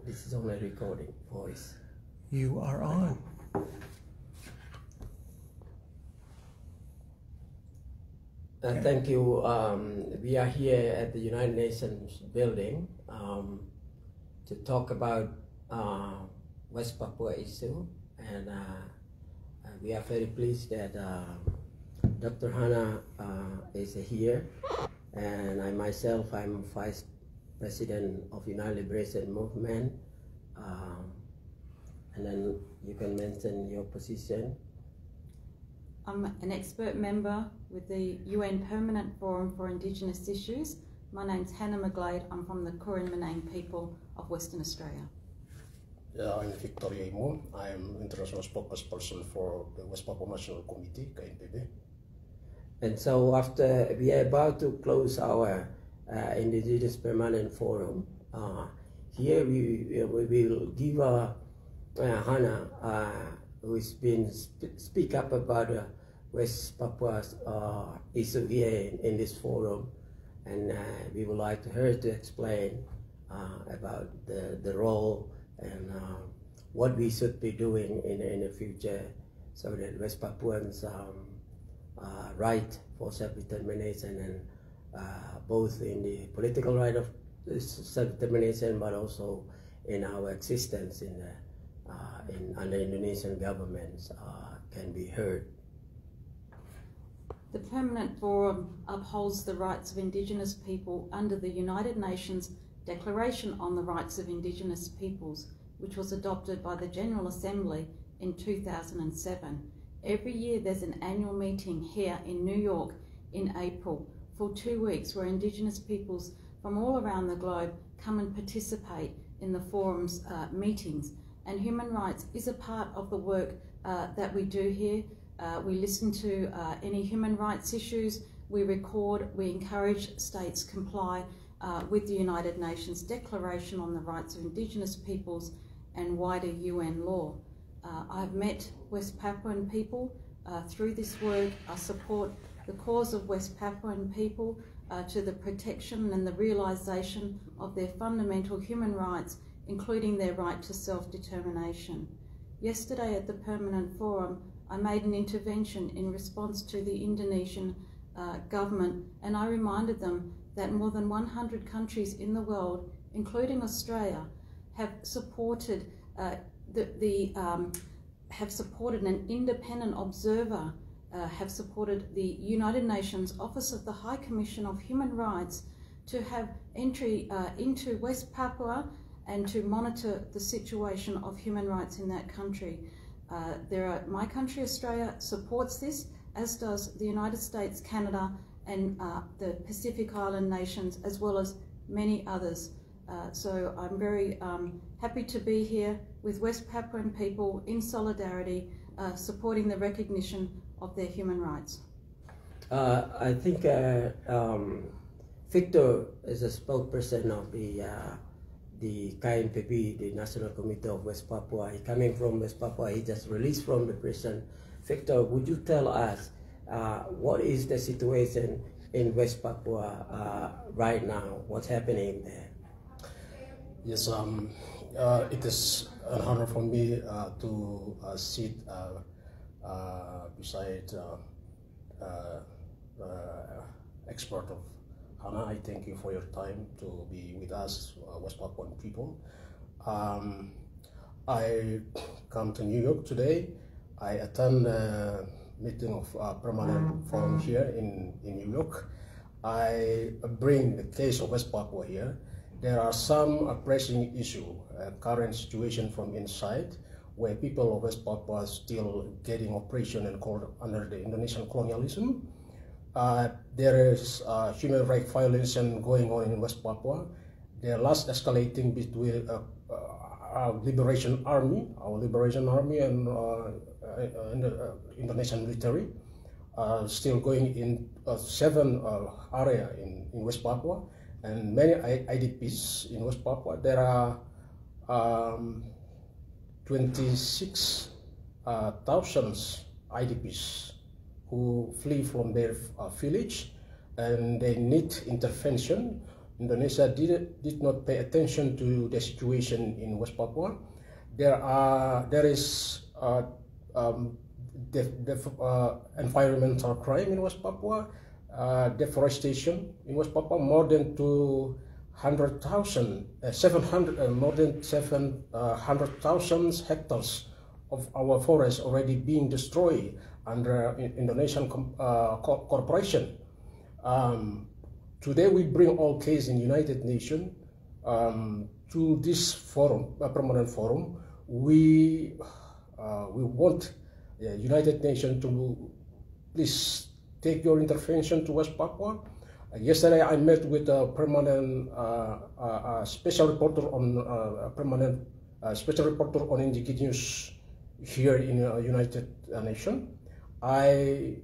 This is only recording voice. You are on. Thank you. We are here at the United Nations building to talk about West Papua issue, and we are very pleased that Dr. Hannah is here, and I myself, I'm Vice President of United Liberation Movement, and then you can mention your position. I'm an expert member with the UN Permanent Forum for Indigenous Issues. My name's Hannah McGlade. I'm from the Kurin Manang people of Western Australia. I'm Yeimo. I'm international spokesperson for the West Papua National Committee, KNPB. And so after we are about to close our Indigenous Permanent Forum, here we will give Hannah, who's been speak up about West Papua's issue here in this forum, and we would like her to explain about the role and what we should be doing in the future, so that West Papuans' right for self-determination, and both in the political right of self-determination, but also in our existence under Indonesian governments can be heard. The Permanent Forum upholds the rights of Indigenous people under the United Nations Declaration on the Rights of Indigenous Peoples, which was adopted by the General Assembly in 2007. Every year there's an annual meeting here in New York in April for 2 weeks, where Indigenous peoples from all around the globe come and participate in the forum's meetings. And human rights is a part of the work that we do here. We listen to any human rights issues, we record, we encourage states comply with the United Nations Declaration on the Rights of Indigenous Peoples and wider UN law. I've met West Papuan people through this work. I support the cause of West Papuan people to the protection and the realisation of their fundamental human rights, including their right to self-determination. Yesterday at the Permanent Forum, I made an intervention in response to the Indonesian government, and I reminded them that more than 100 countries in the world, including Australia, have supported have supported an independent observer, have supported the United Nations Office of the High Commission of Human Rights to have entry into West Papua and to monitor the situation of human rights in that country. My country, Australia, supports this, as does the United States, Canada, and the Pacific Island nations, as well as many others. So I'm very happy to be here with West Papuan people in solidarity, supporting the recognition of their human rights. I think Victor is a spokesperson of the KNPB, the National Committee of West Papua. He coming from West Papua, he just released from the prison. Victor, would you tell us what is the situation in West Papua right now? What's happening there? Yes, it is an honor for me to sit beside expert of Hannah. I thank you for your time to be with us, West Papuan people. I come to New York today. I attend a meeting of permanent forum here in New York. I bring the case of West Papua here. There are some pressing issues, current situation from inside, where people of West Papua are still getting oppression and called under the Indonesian colonialism. There is human rights violation going on in West Papua. They're last escalating between our Liberation Army and the Indonesian military, still going in 7 areas in West Papua, and many IDPs in West Papua. There are 26,000 IDPs who flee from their village, and they need intervention Indonesia did not pay attention to the situation in West Papua. There is environmental crime in West Papua, deforestation in West Papua, more than 700,000 hectares of our forests already being destroyed under Indonesian corporation. Today we bring all case in United Nations to this forum, a permanent forum. We want United Nations to please take your intervention to West Papua. Yesterday I met with a permanent special reporter on indigenous here in United Nations. I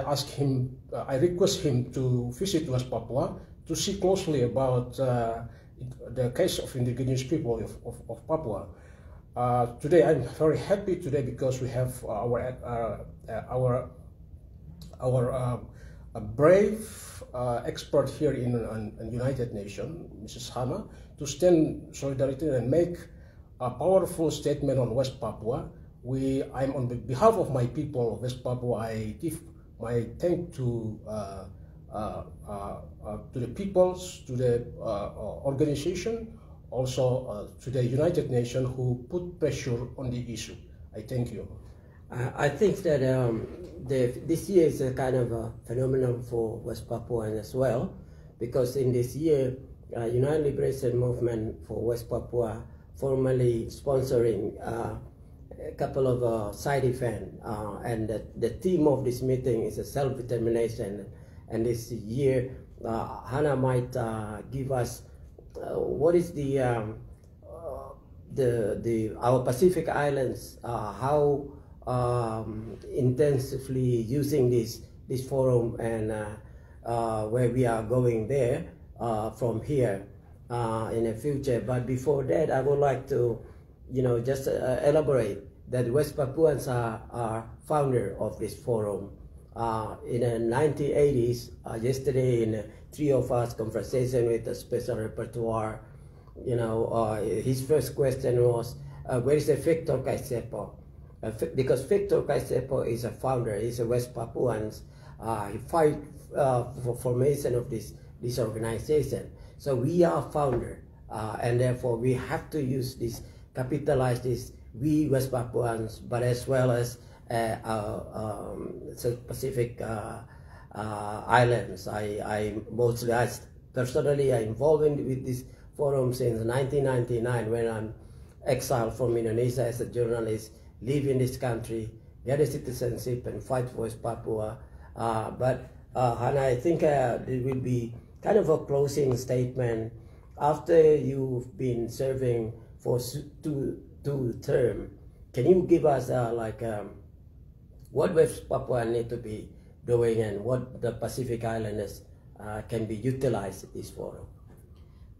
asked him, I request him to visit West Papua to see closely about the case of indigenous people of Papua. Today I'm very happy today because we have our brave expert here in United Nations, Mrs. Hannah, to stand solidarity and make a powerful statement on West Papua. I'm on behalf of my people of West Papua. I give my thanks to the peoples, to the organization, also to the United Nations who put pressure on the issue. I thank you. I think that this year is a kind of a phenomenon for West Papuan as well, because in this year, United Liberation Movement for West Papua formally sponsoring a couple of side events, and the theme of this meeting is a self-determination. And this year, Hannah might give us what is our Pacific Islands, how intensively using this forum, and where we are going there from here in the future. But before that, I would like to, just elaborate that West Papuans are founder of this forum. In the 1980s, yesterday in three of us conversation with a special repertoire, his first question was, where is Victor Kaisepo? Because Victor Kaisepo is a founder, he's a West Papuans, he fight for formation of this organization. So we are founder, and therefore we have to use this, capitalize this, we West Papuans, but as well as Pacific islands. I personally am involved with this forum since 1999, when I'm exiled from Indonesia as a journalist, live in this country, get a citizenship, and fight for West Papua. But Hannah, I think it will be kind of a closing statement. After you've been serving for two terms, can you give us what West Papua need to be doing, and what the Pacific Islanders can be utilized at this forum?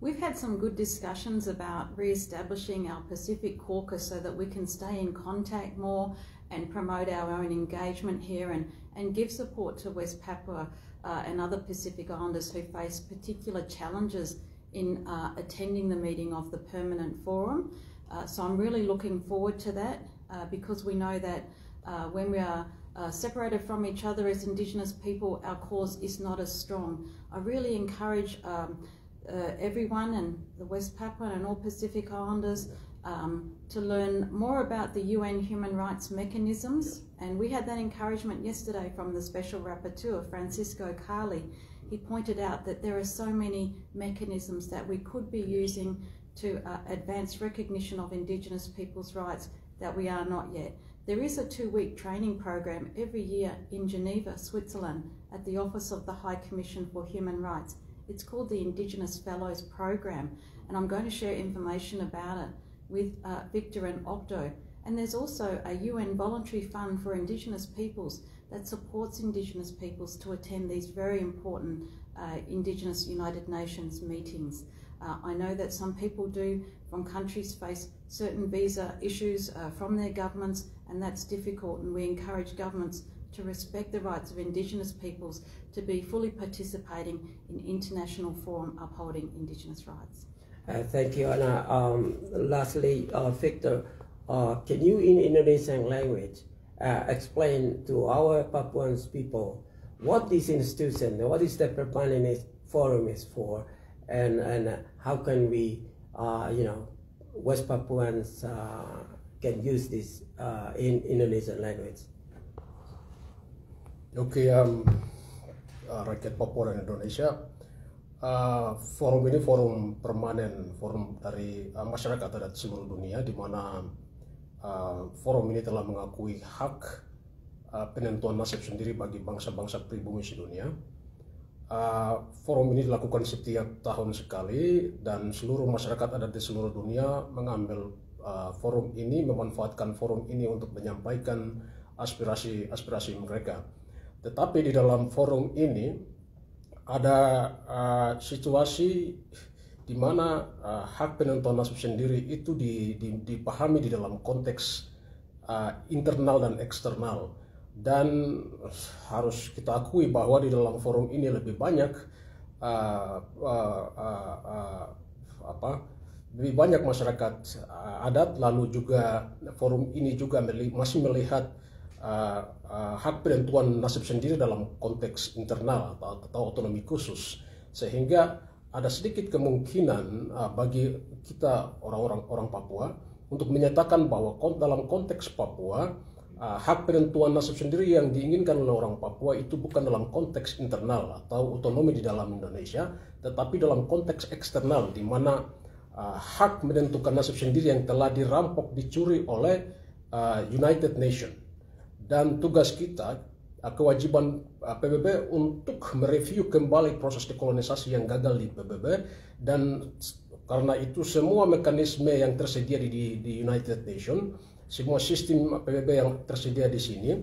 We've had some good discussions about re-establishing our Pacific Caucus so that we can stay in contact more and promote our own engagement here, and give support to West Papua and other Pacific Islanders who face particular challenges in attending the meeting of the Permanent Forum. So I'm really looking forward to that, because we know that when we are separated from each other as Indigenous people, our cause is not as strong. I really encourage everyone, and the West Papuan and all Pacific Islanders, to learn more about the UN human rights mechanisms. And we had that encouragement yesterday from the Special Rapporteur, Francisco Carli. He pointed out that there are so many mechanisms that we could be using to advance recognition of Indigenous people's rights that we are not yet. There is a 2-week training program every year in Geneva, Switzerland, at the Office of the High Commission for Human Rights. It's called the Indigenous Fellows Program, and I'm going to share information about it with Victor and Octo. And there's also a UN voluntary fund for Indigenous peoples that supports Indigenous peoples to attend these very important Indigenous United Nations meetings. I know that some people from countries face certain visa issues from their governments, and that's difficult, and we encourage governments to respect the rights of Indigenous peoples to be fully participating in international forum upholding Indigenous rights. Thank you, Anna. Lastly, Victor, can you in Indonesian language explain to our Papuans people what this institution, what is the permanent forum is for, and how can we, West Papuans can use this in Indonesian language? Oke, rakyat Papua dan Indonesia, forum ini forum permanen, forum dari masyarakat adat seluruh dunia, di mana forum ini telah mengakui hak penentuan nasib sendiri bagi bangsa-bangsa pribumi sedunia. Forum ini dilakukan setiap tahun sekali, dan seluruh masyarakat adat di seluruh dunia mengambil forum ini, memanfaatkan forum ini untuk menyampaikan aspirasi mereka. Tetapi di dalam forum ini ada situasi di mana hak penentuan nasib sendiri itu dipahami di dalam konteks internal dan eksternal, dan harus kita akui bahwa di dalam forum ini lebih banyak masyarakat adat, lalu juga forum ini juga masih melihat hak penentuan nasib sendiri dalam konteks internal atau otonomi khusus, sehingga ada sedikit kemungkinan bagi kita orang Papua untuk menyatakan bahwa dalam konteks Papua hak penentuan nasib sendiri yang diinginkan oleh orang Papua itu bukan dalam konteks internal atau otonomi di dalam Indonesia, tetapi dalam konteks eksternal, di mana hak menentukan nasib sendiri yang telah dirampok, dicuri oleh United Nations. Dan tugas kita, kewajiban PBB untuk mereview kembali proses dekolonisasi yang gagal di PBB, dan karena itu semua mekanisme yang tersedia di United Nations, semua sistem PBB yang tersedia di sini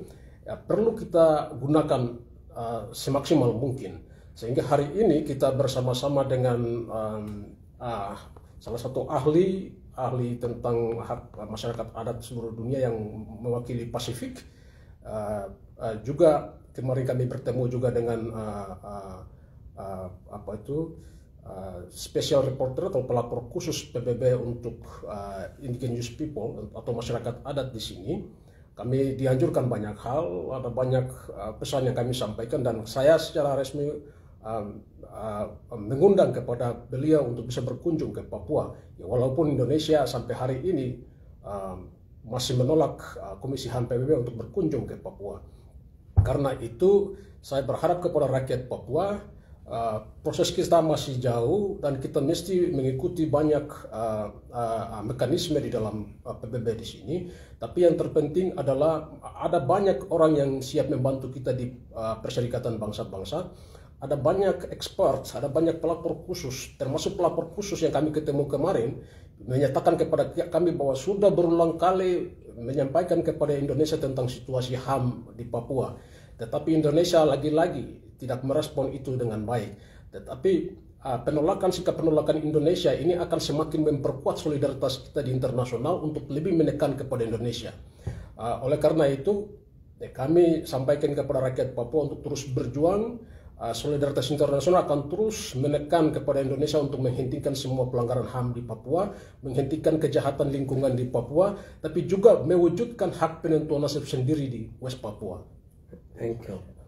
perlu kita gunakan semaksimal mungkin. Sehingga hari ini kita bersama-sama dengan salah satu ahli tentang hak masyarakat adat seluruh dunia yang mewakili Pasifik. Juga kemarin kami bertemu juga dengan special reporter atau pelapor khusus PBB untuk indigenous people atau masyarakat adat di sini. Kami dianjurkan banyak hal, ada banyak pesan yang kami sampaikan, dan saya secara resmi mengundang kepada beliau untuk bisa berkunjung ke Papua. Ya, walaupun Indonesia sampai hari ini masih menolak Komisi HAM PBB untuk berkunjung ke Papua. Karena itu saya berharap kepada rakyat Papua, proses kita masih jauh dan kita mesti mengikuti banyak mekanisme di dalam PBB di sini. Tapi yang terpenting adalah ada banyak orang yang siap membantu kita di Perserikatan Bangsa-Bangsa. Ada banyak expert, ada banyak pelapor khusus, termasuk pelapor khusus yang kami ketemu kemarin, menyatakan kepada kami bahwa sudah berulang kali menyampaikan kepada Indonesia tentang situasi HAM di Papua. Tetapi Indonesia lagi-lagi tidak merespon itu dengan baik. Tetapi sikap penolakan Indonesia ini akan semakin memperkuat solidaritas kita di internasional untuk lebih menekan kepada Indonesia. Oleh karena itu, kami sampaikan kepada rakyat Papua untuk terus berjuang. Solidaritas internasional akan terus menekan kepada Indonesia untuk menghentikan semua pelanggaran HAM di Papua, menghentikan kejahatan lingkungan di Papua, tapi juga mewujudkan hak penentuan nasib sendiri di West Papua. Thank you.